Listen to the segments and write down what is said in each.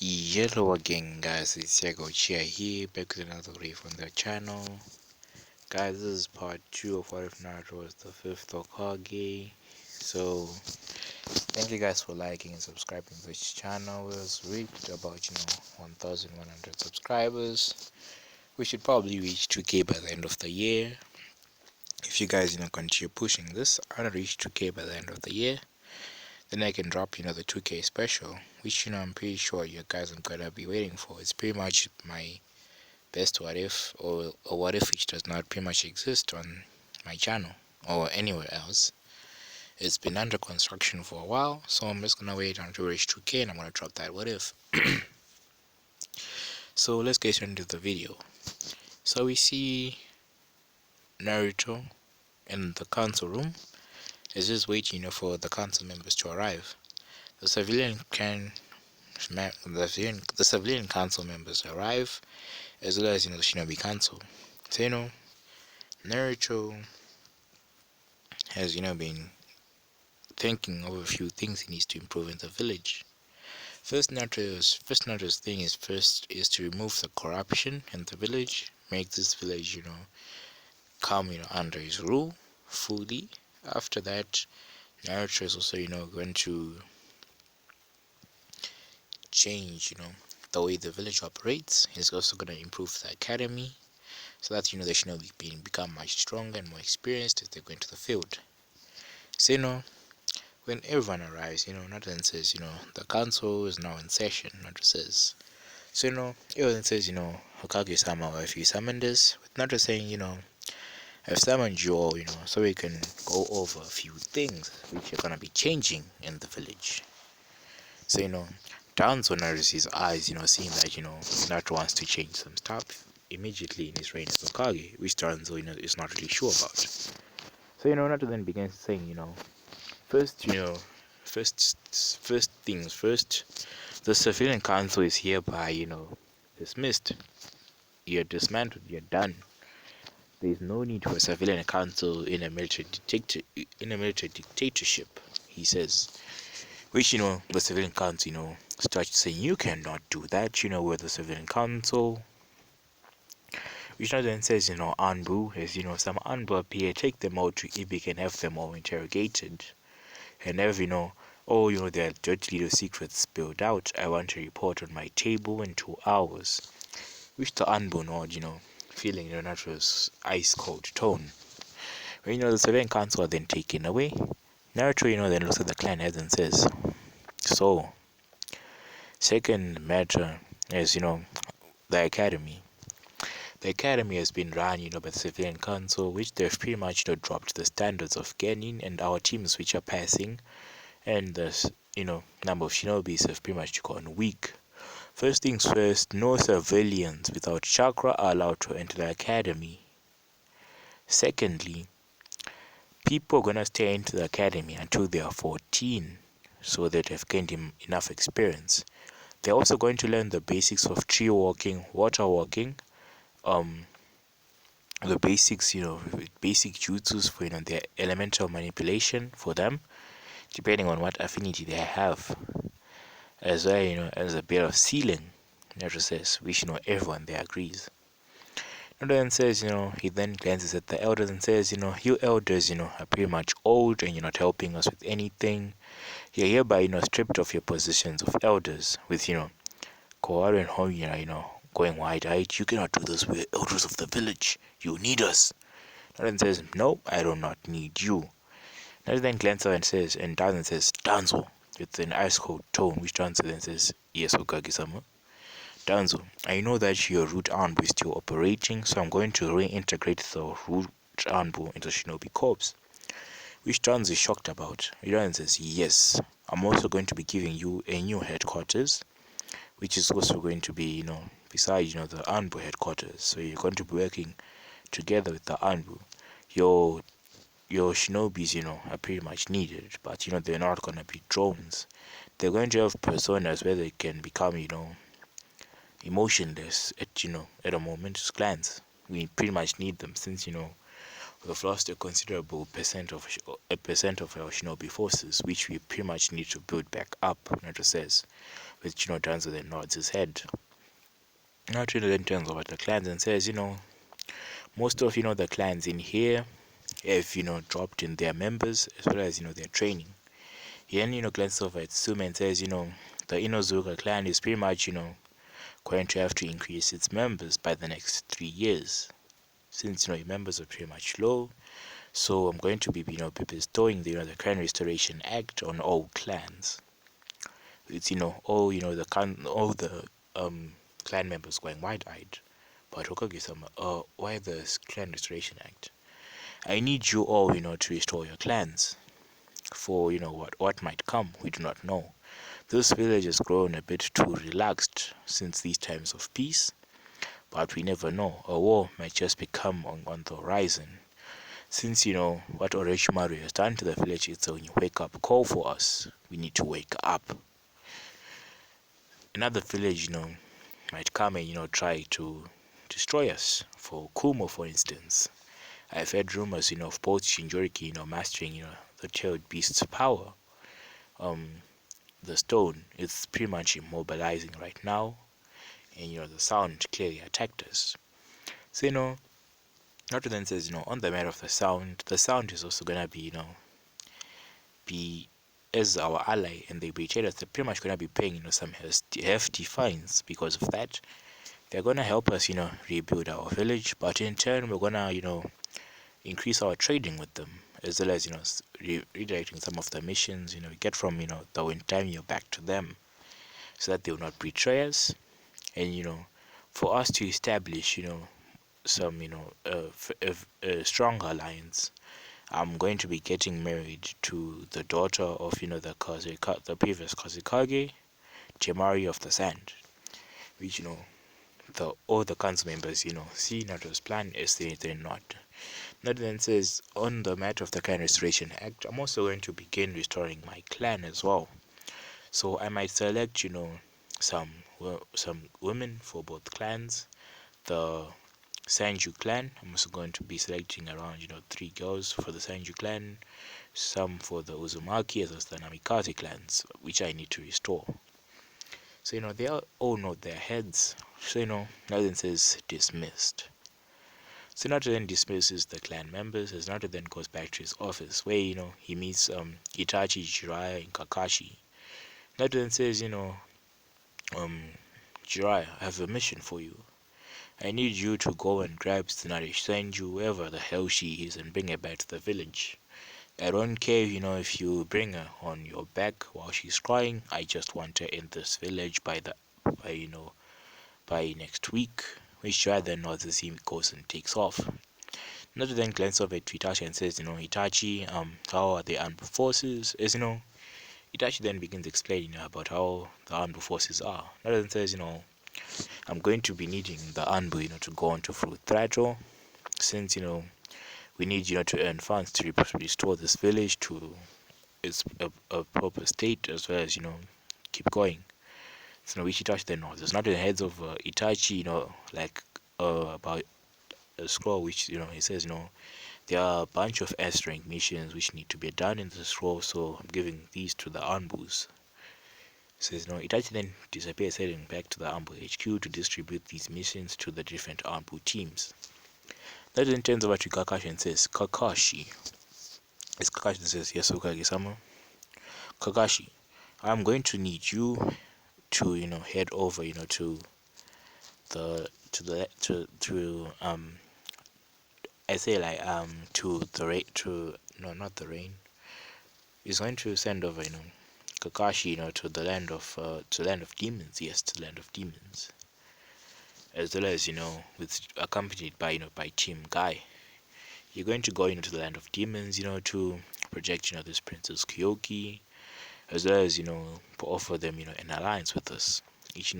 Hello again, guys. It's Yago Chia here, back with another review on the channel. Guys, this is part 2 of what if Naruto was the fifth hokage. So, thank you guys for liking and subscribing to this channel. We've reached about 1,100 subscribers. We should probably reach 2k by the end of the year. If you guys continue pushing this, I want to reach 2k by the end of the year. Then I can drop the 2k special, which I'm pretty sure you guys are gonna be waiting for. It's pretty much my best what if, or what if which does not pretty much exist on my channel or anywhere else. It's been under construction for a while, so I'm just gonna wait until we reach 2k and I'm gonna drop that what if. So let's get into the video. So we see Naruto in the council room. He's just waiting for the council members to arrive. The civilian council members arrive, as well as the Shinobi council. So Naruto has been thinking of a few things he needs to improve in the village. Naruto's thing is to remove the corruption in the village, make this village come under his rule fully. After that, Naruto is also going to change the way the village operates. He's also going to improve the academy, so that the shinobi become much stronger and more experienced as they go into the field. So when everyone arrives, Naruto says, the council is now in session. Naruto says, so everyone says, Hokage-sama, or if you summoned us, with Naruto saying, I've summoned you all, so we can go over a few things which are gonna be changing in the village. So Danzo narrows his eyes, seeing that Naruto wants to change some stuff immediately in his reign as Hokage, which Danzo is not really sure about. So Naruto then begins saying, first, first things first, the civilian council is hereby, dismissed. You're dismantled. You're done. There is no need for a civilian council in a military dictatorship. He says, which the civilian council, starts saying you cannot do that. We're the civilian council. Which now then says, Anbu, as some Anbu appear, take them all to Ibik and have them all interrogated. And have, their dirty little secrets spilled out. I want a report on my table in 2 hours. Which the Anbu nod, feeling Naruto's ice cold tone. When the civilian council are then taken away, Naruto, then looks at the clan heads and says, so, second matter is, the academy. The academy has been run, by the civilian council, which they've pretty much dropped the standards of Genin, and our teams which are passing, and the number of shinobis have pretty much gone weak. First things first, no civilians without chakra are allowed to enter the academy. Secondly, people are gonna stay into the academy until they are 14, so that they've gained enough experience. They're also going to learn the basics of tree walking, water walking, the basics, basic jutsus for their elemental manipulation for them, depending on what affinity they have, as well, as a bit of sealing, Naruto says, which everyone there agrees. Naruto then says, he then glances at the elders and says, you elders, are pretty much old and you're not helping us with anything. You're hereby, stripped of your positions of elders, with, Koharu and Homura, going wide-eyed. You cannot do this. We're elders of the village. You need us. Naruto says, no, I do not need you. Naruto then glances and says, and Danzo says, Danzo, with an ice-cold tone, which Danzo then says, yes, Hokage-sama. Danzo, I know that your root Anbu is still operating, so I'm going to reintegrate the root Anbu into Shinobi Corps. Which Danzo is shocked about. Danzo says, yes, I'm also going to be giving you a new headquarters, which is also going to be, besides, the Anbu headquarters. So you're going to be working together with the Anbu. Your shinobis, are pretty much needed, but, they're not going to be drones. They're going to have personas where they can become, emotionless at a moment's glance. We pretty much need them since we've lost a considerable percent of our shinobi forces, which we pretty much need to build back up. Naruto says, which Danzo then nods his head. Naruto then turns over to the clans and says, most of the clans in here have dropped in their members as well as their training. He then glances over at Suma and says, the Inozuka clan is pretty much going to have to increase its members by the next 3 years, since your members are pretty much low. So I'm going to be be bestowing the Clan Restoration Act on all clans. It's all the clan members going wide-eyed. But Hokage-sama, why the Clan Restoration Act? I need you all to restore your clans. For what might come, we do not know. This village has grown a bit too relaxed since these times of peace, but we never know. A war might just become on the horizon. Since what Orochimaru has done to the village, it's a wake up call for us. We need to wake up. Another village, might come and try to destroy us. For Kumo, for instance, I've heard rumors, of both Shinjoriki, mastering, the tailed beast's power. The stone is pretty much immobilizing right now, and the sound clearly attacked us. So Naruto then says, on the matter of the sound is also gonna be, be as our ally, and the betrayers, they're pretty much gonna be paying, some hefty fines because of that. They're gonna help us, rebuild our village, but in turn, we're gonna, increase our trading with them, as well as, redirecting some of the missions, we get from, the Wintermere back to them, so that they will not betray us, and, for us to establish, some, a strong alliance. I'm going to be getting married to the daughter of, the previous Kazekage, Temari of the Sand, which, all the council members, see Naruto's plan as they're not. Naruto then says, on the matter of the Clan Restoration Act, I'm also going to begin restoring my clan as well. So I might select, some some women for both clans. The Sanju clan, I'm also going to be selecting around, 3 girls for the Sanju clan, some for the Uzumaki as well as the Namikaze clans, which I need to restore. So, they all know their heads. So, Naruto says dismissed. So Naruto then dismisses the clan members as Naruto then goes back to his office where, he meets Itachi, Jiraiya, and Kakashi. Naruto then says, um, Jiraiya, I have a mission for you. I need you to go and grab Tsunade Senju, wherever the hell she is, and bring her back to the village. I don't care, if you bring her on your back while she's crying. I just want her in this village by next week. Which Jiraiya then nods as he goes and takes off. Naruto then glances over at Itachi and says, Itachi, how are the armed forces? As Itachi then begins explaining about how the armed forces are. Naruto then says, I'm going to be needing the Anbu, to go on to full throttle, since, we need, to earn funds to restore this village to its a proper state, as well as, keep going. So, which Itachi then knows. It's not in the heads of Itachi, like, about a scroll, which, he says, there are a bunch of S-rank missions which need to be done in the scroll, so I'm giving these to the Anbus. Says no, Itachi then disappears, heading back to the Ambu HQ to distribute these missions to the different Ambu teams. That then turns over to Kakashi and says, Kakashi. As Kakashi says, yes, Hokage-sama. Kakashi, I'm going to need you to, head over, to I say like to the rain to no not the rain. He's going to send over, Kakashi, to the land of demons, yes, to the land of demons. As well as, with accompanied by by Team Guy. You're going to go into the land of demons, to project, this Princess Kyoki, as well as, offer them, an alliance with us. Each,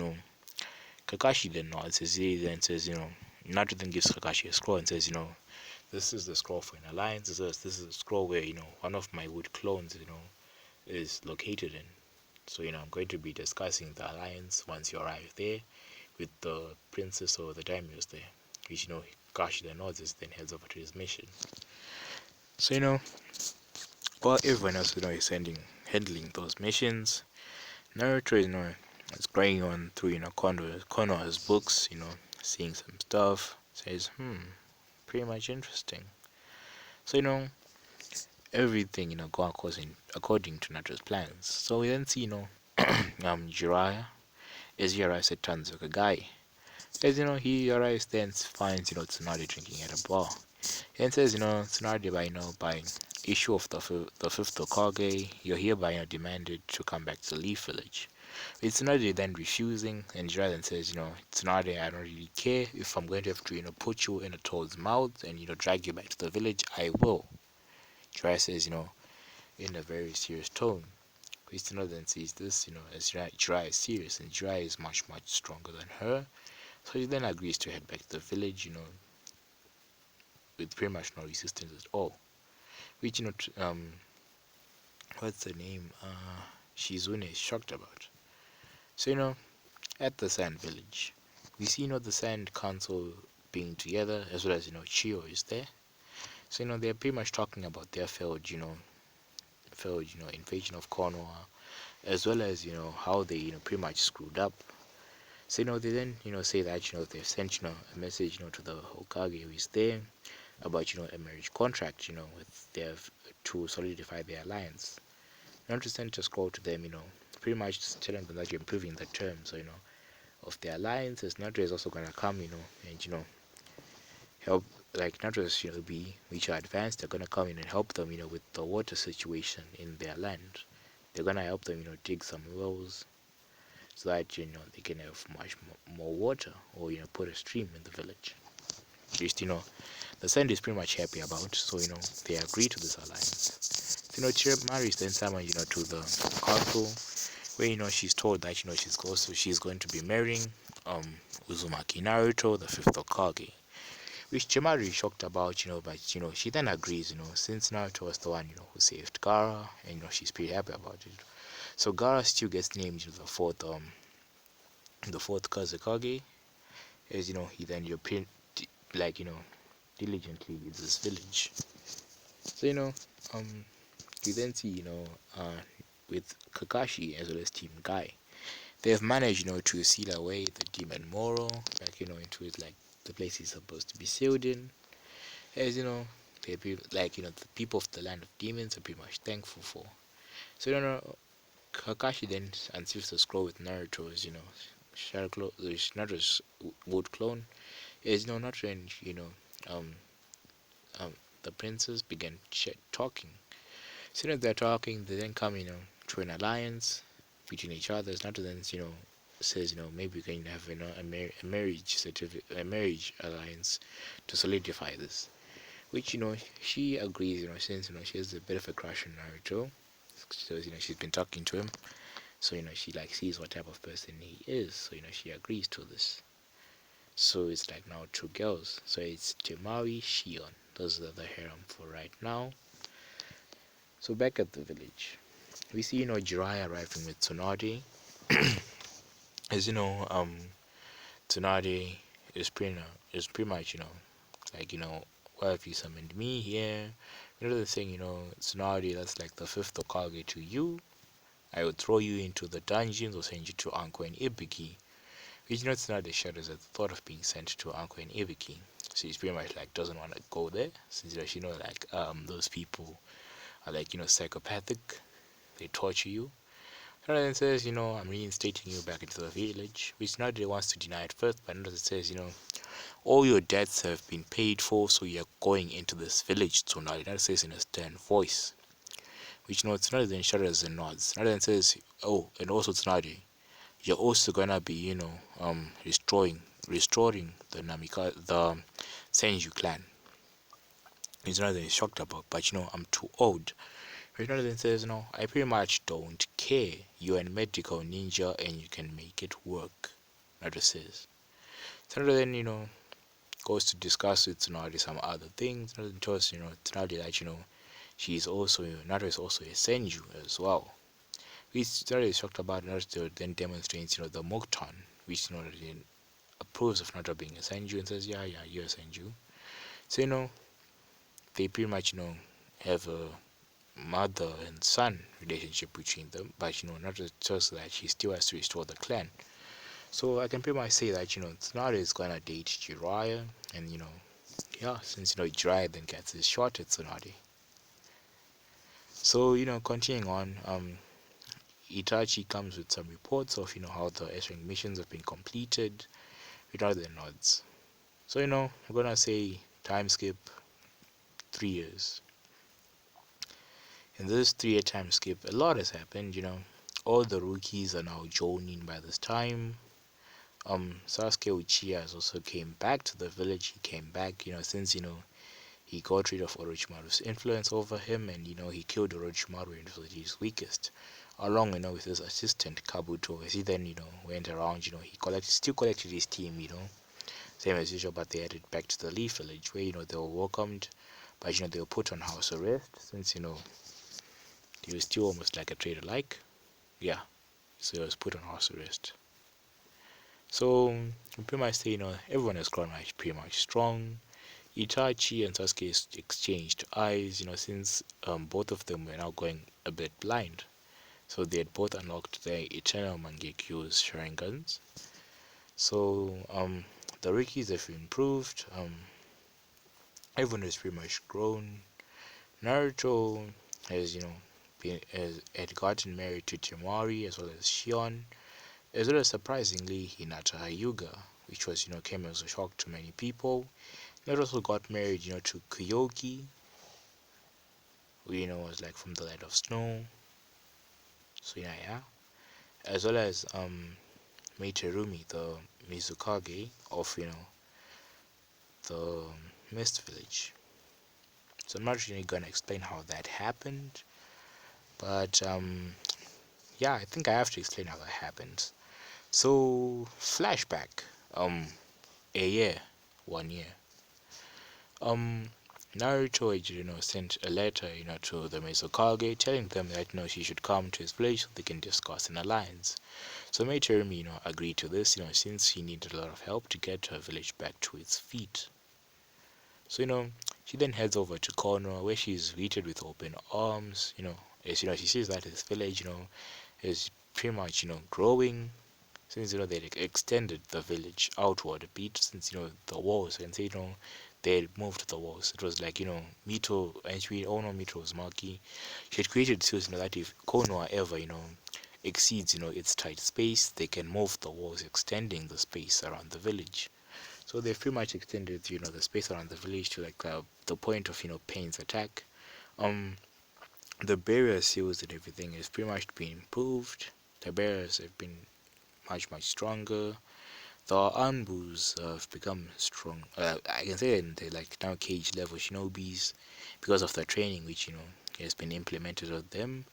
Kakashi then nods as he then says, Naruto then gives Kakashi a scroll and says, this is the scroll for an alliance. This is the scroll where, one of my wood clones, is located in. So, I'm going to be discussing the alliance once you arrive there with the princess or the daimyos there. Which, Kakashi then nods, then heads over to his mission. So while everyone else is sending handling those missions, Naruto is going on through Konoha's books, seeing some stuff. Says, pretty much interesting. So everything go according to Naruto's plans. So we then see Jiraiya. As Jiraiya said, turns like a guy. As Jiraiya then finds Tsunade drinking at a bar. And says Tsunade by issue of the fifth Hokage, you're hereby demanded to come back to the Leaf Village. With Tsunade then refusing, and Jiraiya then says, Tsunade, I don't really care if I'm going to have to put you in a toad's mouth and drag you back to the village. I will. Jiraiya says, in a very serious tone. Christina then sees this, as Jiraiya is serious, and Jiraiya is much, much stronger than her. So he then agrees to head back to the village, with pretty much no resistance at all. Which, what's the name? Shizune is shocked about. So, at the Sand Village, we see, the Sand Council being together, as well as, Chio is there. So, they're pretty much talking about their failed invasion of Konoha, as well as how they pretty much screwed up. So they then say that they've sent a message to the Hokage who is there about a marriage contract with their to solidify their alliance. Not to send a scroll to them pretty much just telling them that you're improving the terms of their alliance. As Naruto is also gonna come and help, like not just be which are advanced. They're gonna come in and help them with the water situation in their land. They're gonna help them dig some wells so that they can have much more water, or put a stream in the village. At least the Sand is pretty much happy about, so they agree to this alliance. So Chirimari is then summoned to the castle, where she's told that she's going to be marrying um Uzumaki Naruto, the fifth Hokage, which Chimaru is shocked about, but she then agrees, since Naruto was the one who saved Gaara, and she's pretty happy about it. So Gaara still gets named the fourth Kazekage, as he then like diligently with this village. So you then see uh with Kakashi as well as Team Guy, they have managed to seal away the demon Moro back into it, like the place he's supposed to be sealed in. As they be like the people of the land of demons are pretty much thankful for. So Kakashi then unseals the scroll with Naruto's shadow clone, Naruto's wood clone. As Naruto and um um the princes begin talking. As soon as they're talking, they then come to an alliance between each other. Naruto then says maybe we can have a marriage certificate, a marriage alliance to solidify this. Which she agrees, since she has a bit of a crush on Naruto. So she's been talking to him, so she like sees what type of person he is, so she agrees to this. So it's like now two girls, so it's Temari, Shion. Those are the harem for right now. So back at the village, we see Jiraiya arriving with Tsunade. As Tsunade is pretty much like why have you summoned me here? The thing, Tsunade, that's like the fifth Hokage to you. I would throw you into the dungeons or send you to Anko and Ibiki. Which Tsunade shudders at the thought of being sent to Anko and Ibiki. So he's pretty much like doesn't want to go there, since like those people are like psychopathic. They torture you. Tsunade says, I'm reinstating you back into the village, which Tsunade wants to deny at first, but Tsunade says, all your debts have been paid for, so you're going into this village, Tsunade. That says in a stern voice. Which Tsunade then shudders and nods. Tsunade then says, oh, and also Tsunade, you're also gonna be, restoring the Senju clan. Tsunade then is shocked about, but I'm too old. Tsunade then says, no, I pretty much don't care. You're a medical ninja and you can make it work. Naruto says. Tsunade then, goes to discuss with Tsunade some other things. Naruto tells Tsunade that she's also Naruto is also a senju as well. Which Tsunade is shocked about. Naruto then demonstrates the Moktan, which approves of Naruto being a Senju and says, yeah, yeah, you're a Senju. So, they pretty much, have a mother and son relationship between them, but, Naruto tells her that she still has to restore the clan. So, I can pretty much say that, Tsunade is gonna date Jiraiya, and, yeah, since, Jiraiya then gets his shot at Tsunade. So, continuing on, Itachi comes with some reports of, how the S-rank missions have been completed without the nods. So, I'm gonna say time skip 3 years. In this 3 year time skip, a lot has happened, All the rookies are now joining by this time. Sasuke Uchiha has also came back to the village. He came back, since, he got rid of Orochimaru's influence over him, and, he killed Orochimaru when he was his weakest. Along, with his assistant Kabuto, as he then, went around, still collected his team, same as usual, but they headed back to the Leaf Village, where, they were welcomed, but, they were put on house arrest, since, he was still almost like a traitor, like, yeah, so he was put on house arrest. So, pretty much say, everyone has grown pretty much strong. Itachi and Sasuke exchanged eyes, since both of them were now going a bit blind. So they had both unlocked their eternal Mangekyou's Sharingans. So the Rikis have improved. Everyone has pretty much grown. Naruto has, had gotten married to Temari as well as Shion, as well as surprisingly Hinata Hyuga, which was, came as a shock to many people. Naruto also got married, to Kyoki, who, was like from the Land of Snow. So yeah. As well as Meiterumi, the Mizukage of, the Mist Village. So I'm not really gonna explain how that happened, but yeah, I think I have to explain how that happened. So flashback, a year, 1 year. Um, Naruto, sent a letter, to the Mizukage telling them that, she should come to his village so they can discuss an alliance. So Meiterumi, agreed to this, since he needed a lot of help to get her village back to its feet. So, she then heads over to Konoha, where she's greeted with open arms, as, she sees that his village, is pretty much, growing, since, they extended the village outward a bit, since, the walls, and say, they had moved the walls. It was like, Mito, and we all know Mito was Maki. She had created so, that if Konoha ever, exceeds, its tight space, they can move the walls, extending the space around the village. So they've pretty much extended, the space around the village to like the point of, Pain's attack. Um, the barrier seals and everything has pretty much been improved. The barriers have been much stronger. The Anbus have become strong. I can say they're like now cage level shinobis because of the training which has been implemented on them.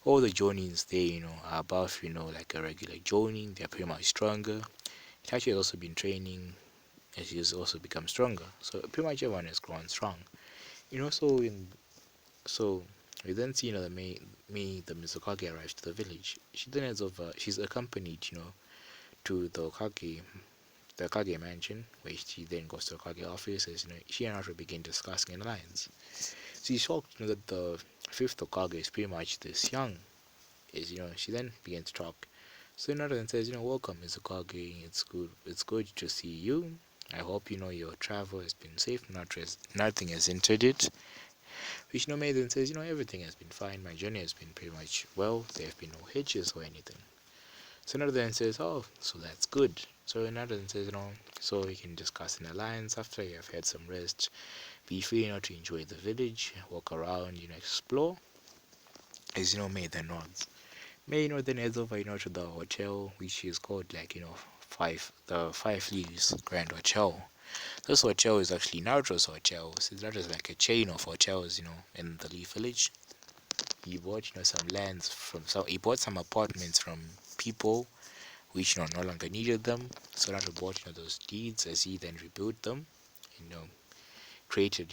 All the Jonins they are above like a regular Jonin. They're pretty much stronger. Itachi has also been training as he's also become stronger. So pretty much everyone has grown strong. So we then see the Mizukage arrives to the village. She then heads over. She's accompanied to the Kage mansion, where she then goes to the Kage office. As she and Naruto begin discussing an alliance. She's shocked that the fifth Hokage is pretty much this young. Is she then begins to talk. So Naruto then says, welcome Mizukage. It's good to see you. I hope your travel has been safe. Nothing has entered it. Which Maiden says, everything has been fine. My journey has been pretty much well. There have been no hitches or anything. So another then says, oh, so that's good. So another then says, so we can discuss an alliance after you have had some rest. Be free, to enjoy the village, walk around, explore. As May then nods. May, then heads over, to the hotel, which is called like, the Five Leaves Grand Hotel. This hotel is actually Naruto's hotel. So Naruto is like a chain of hotels, in the Leaf Village. He bought, some lands he bought some apartments from people which no longer needed them. So Naruto bought, those deeds as he then rebuilt them, created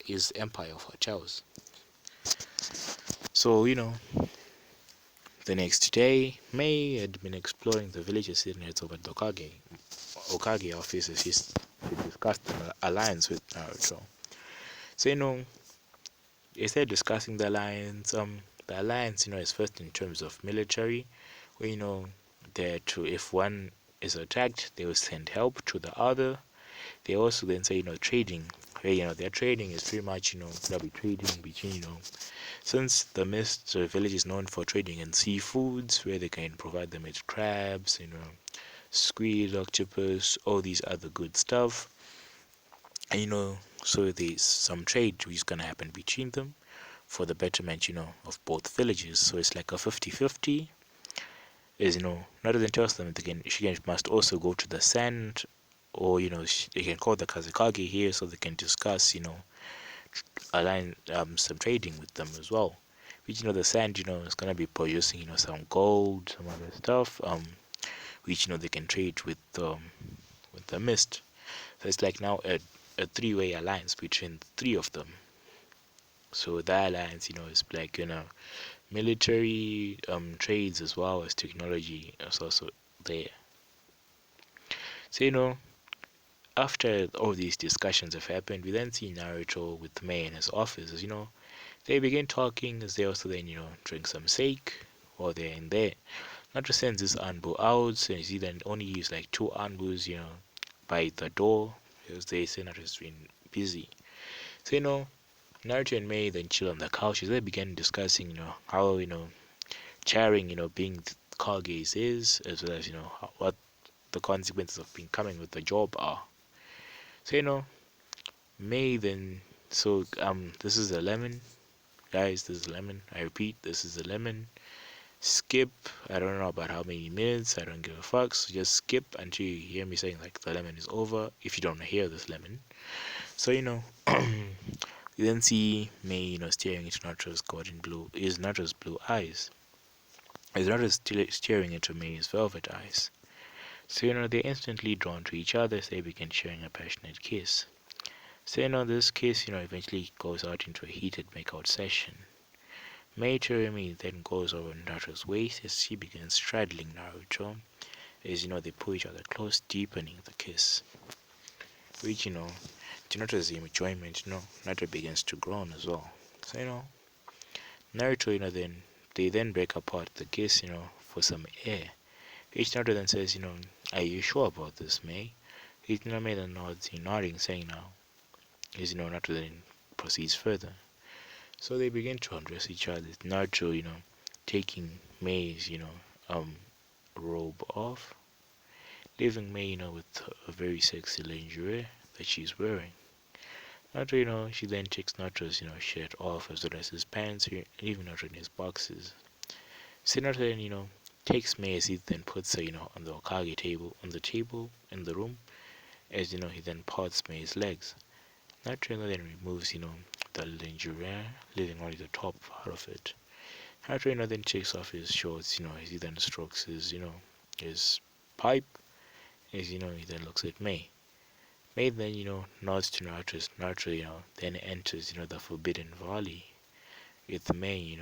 his empire of hotels. So, the next day, May had been exploring the villages and heads over to Hokage. Hokage office is just to discuss the alliance with Naruto. So instead of discussing the alliance, is first in terms of military, where there to if one is attacked, they will send help to the other. They also then say trading, where their trading is pretty much they'll be trading between since the mist village is known for trading in seafoods, where they can provide them with crabs, squid, octopus, all these other good stuff. And so there's some trade which is gonna happen between them for the betterment, of both villages. So it's like a 50-50. Is not even tells them she must also go to the sand, or they can call the Kazekage here so they can discuss, align some trading with them as well. Which the sand is gonna be producing some gold, some other stuff which they can trade with the mist. So it's like now a three-way alliance between the three of them. So that alliance is like military trades as well as technology is also there. So after all these discussions have happened, we then see Naruto with Mei in his office. They begin talking as they also then drink some sake while they're in there. Naruto sends his Anbu out, and he then only use like two Anbus by the door because they say Naruto's been busy. So Naruto and Mei then chill on the couch as they begin discussing how chairing being Kage's is, as well as what the consequences of becoming with the job are. So May then this is a lemon, guys. This is a lemon. I repeat, this is a lemon. Skip. I don't know about how many minutes. I don't give a fuck. So just skip until you hear me saying like the lemon is over. If you don't hear this lemon, so you then see May staring into Naruto's golden blue. Is Naruto's blue eyes. Is Naruto still staring into May's velvet eyes. So they're instantly drawn to each other. So they begin sharing a passionate kiss. So this kiss eventually goes out into a heated makeout session. Mei Cherumi then goes over Naruto's waist as she begins straddling Naruto. As they pull each other close, deepening the kiss. Which to Naruto's enjoyment, Naruto begins to groan as well. So Naruto then they then break apart the kiss, for some air. Which Naruto then says, are you sure about this, Mei? Which Mei then nods, nodding, saying now. As Naruto then proceeds further. So they begin to undress each other. Naruto, taking Mei's, robe off, leaving Mei, with a very sexy lingerie that she's wearing. Naruto, she then takes Naruto's, shirt off as well as his pants, leaving Naruto in his boxes. So Naruto then, takes Mei as he then puts her, on the Hokage table, on the table in the room, as he then parts Mei's legs. Naruto then removes, the lingerie, leaving only the top part of it. Naruto then takes off his shorts, as he then strokes his, his pipe, as he then looks at Mei. Mei then, nods to Naruto. Naruto, then enters, the Forbidden Valley with Mei,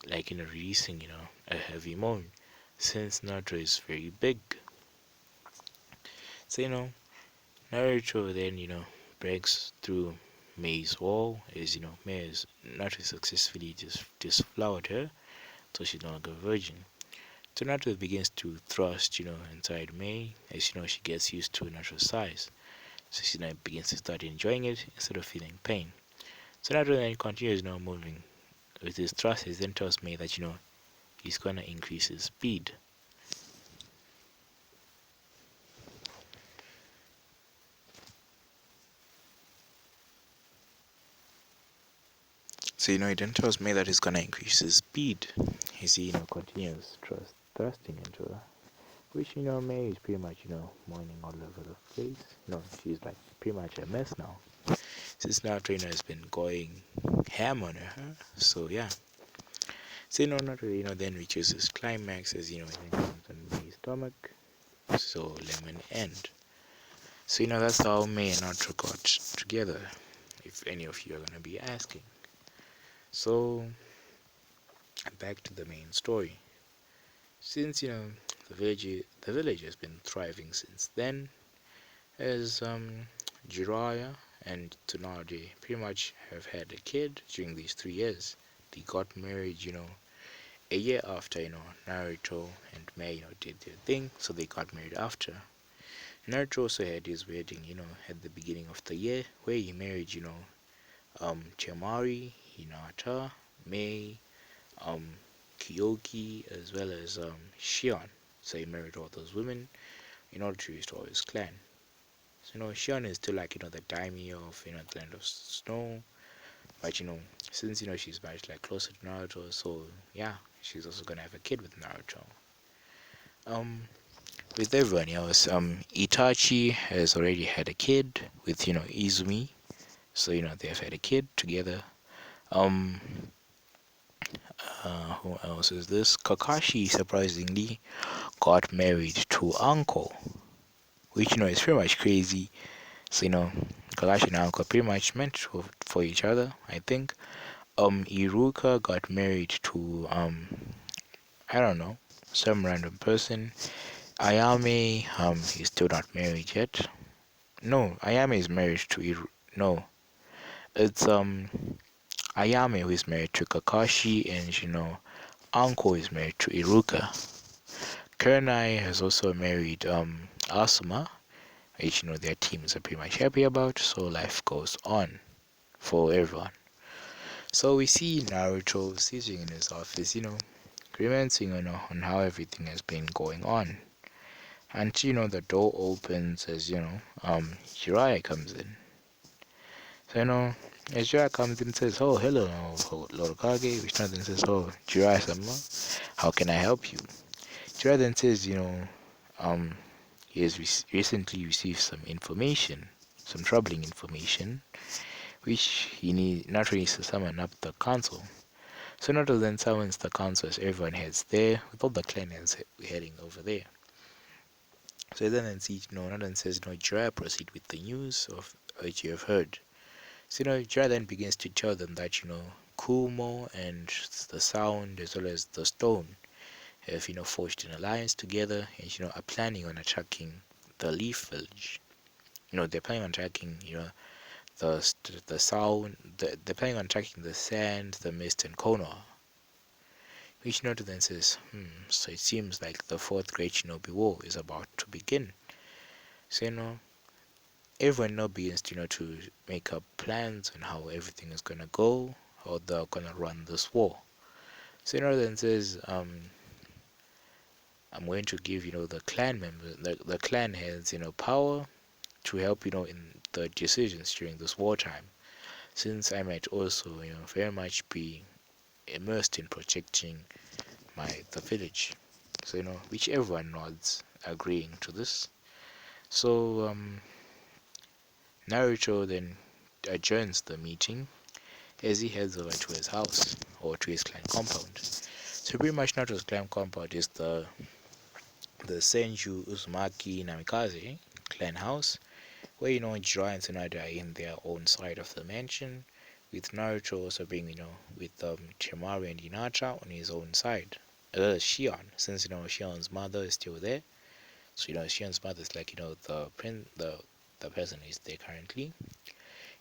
like, releasing, a heavy moan, since Naruto is very big. So, Naruto then, breaks through Mei's wall, as, Naruto successfully disflowered her, so she's no longer a virgin. So Naruto begins to thrust, inside Mei, as, she gets used to Naruto's size. So she now begins to start enjoying it instead of feeling pain. So Naruto then continues now moving with his thrust. He then tells Mei that he's gonna increase his speed. So he then tells Mei that he's gonna increase his speed. He continues thrusting into her, which Mei is pretty much mourning all over the place. She's like pretty much a mess now. Since Naruto has been going ham on her, so yeah. So Naruto then reaches his climax as it comes on Mei's stomach. So lemon end. So that's how Mei and Naruto got together, if any of you are gonna be asking. So back to the main story. Since the the village has been thriving since then, as Jiraiya and Tsunade pretty much have had a kid during these 3 years. They got married, a year after, Naruto and Mei, did their thing, so they got married after. Naruto also had his wedding, at the beginning of the year, where he married, Temari, Hinata, Mei, um, Kyoki, as well as Shion. So he married all those women in order to restore his clan. So Shion is still like the daimyo of the land of snow, but since she's much like closer to Naruto, so yeah, she's also gonna have a kid with Naruto. Um, with everyone else, Itachi has already had a kid with Izumi, so they have had a kid together. Um, who else is this? Kakashi surprisingly got married to Uncle, which is pretty much crazy. So Kakashi and Uncle pretty much meant for each other, I think. Iruka got married to I don't know, some random person. Ayame is still not married yet. No, Ayame is married to no, it's Ayame who is married to Kakashi, and Uncle is married to Iruka. Kurenai has also married Asuma, which their teams are pretty much happy about, so life goes on for everyone. So we see Naruto sitting in his office, commenting on how everything has been going on. And the door opens as Jiraiya comes in. So as Jiraiya comes in and says, "Oh, hello, Lord Hokage," which then says, "Oh, Jiraiya-sama, how can I help you?" Jiraiya then says, um, he has recently received some information, some troubling information, which he naturally needs to summon up the council. So Naruto then summons the council as everyone heads there, with all the clan heads heading over there. So then sees, Naruto then says, Jiraiya, proceed with the news of which you have heard. So Jiraiya then begins to tell them that Kumo and the Sound as well as the Stone have forged an alliance together and are planning on attacking the Leaf Village. They're planning on attacking the Sound. They're planning on attacking the Sand, the Mist, and Konoha. Which Naruto then says, so it seems like the fourth Great Shinobi War is about to begin. So everyone now begins to make up plans on how everything is gonna go, how they're gonna run this war. So Naruto then says, I'm going to give the clan members, the clan heads, power to help in the decisions during this wartime. Since I might also very much be immersed in protecting the village. So which everyone nods, agreeing to this. So Naruto then adjourns the meeting as he heads over to his house or to his clan compound. So pretty much Naruto's clan compound is the Senju Uzumaki Namikaze clan house, where Jiraiya and Tsunade are in their own side of the mansion, with Naruto also being with Temari and Hinata on his own side, as well as Shion, since Shion's mother is still there. So Shion's mother is like the person who is there currently.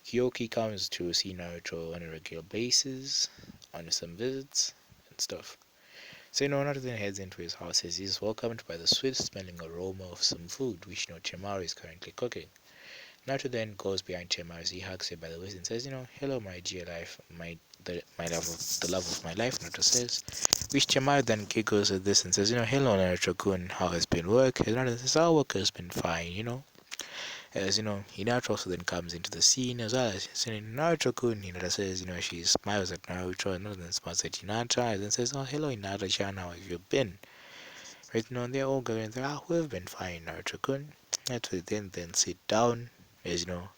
Kyoki comes to see Naruto on a regular basis, on some visits and stuff. So Naruto then heads into his house as he's welcomed by the sweet-smelling aroma of some food, which Temari is currently cooking. Naruto then goes behind Temari as he hugs her by the waist and says, "Hello, my dear life, the love of my life." Naruto says, which Temari then giggles at this and says, "Hello, Naruto-kun, how has been work?" And Naruto says, "Our work has been fine." As Hinata also then comes into the scene as well as Naruto-kun. Hinata says, she smiles at Naruto, and then smiles at Hinata, and then says, "Oh, hello, Hinata-chan, how have you been?" Right now, they're all going there. We've been fine, Naruto-kun. Naruto then sit down, as Naruto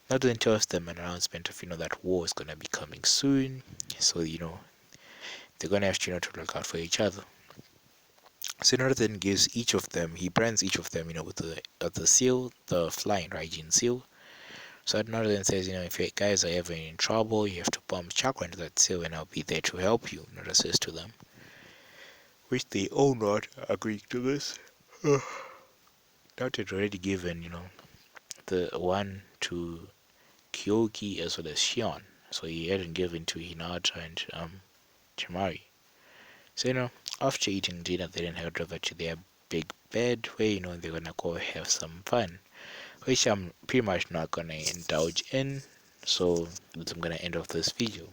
then tells them an announcement of that war is gonna be coming soon, so they're gonna have to look out for each other. So Naruto then gives each of them, he brands each of them, with the seal, the flying Raijin seal. So Naruto then says, if you guys are ever in trouble, you have to pump chakra into that seal and I'll be there to help you, Naruto says to them. Which they all not agree to this. Naruto had already given, the one to Kyoki as well as Shion. So he hadn't given to Hinata and Chimari. So after eating dinner, they then head over to their big bed where they're gonna go have some fun, which I'm pretty much not gonna indulge in. So I'm gonna end off this video.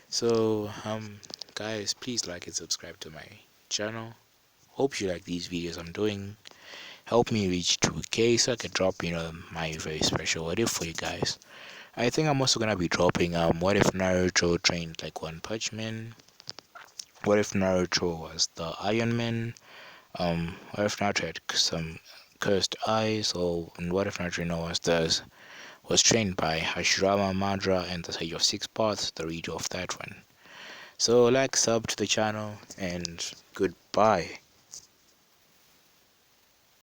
So guys, please like and subscribe to my channel. Hope you like these videos I'm doing. Help me reach 2K so I can drop my very special what if for you guys. I think I'm also gonna be dropping what if Naruto trained like One Punch Man. What if Naruto was the Iron Man? What if Naruto had some cursed eyes? Or what if Naruto was trained by Hashirama Madara and the Sage of Six Paths, the reader of that one. So like, sub to the channel, and goodbye.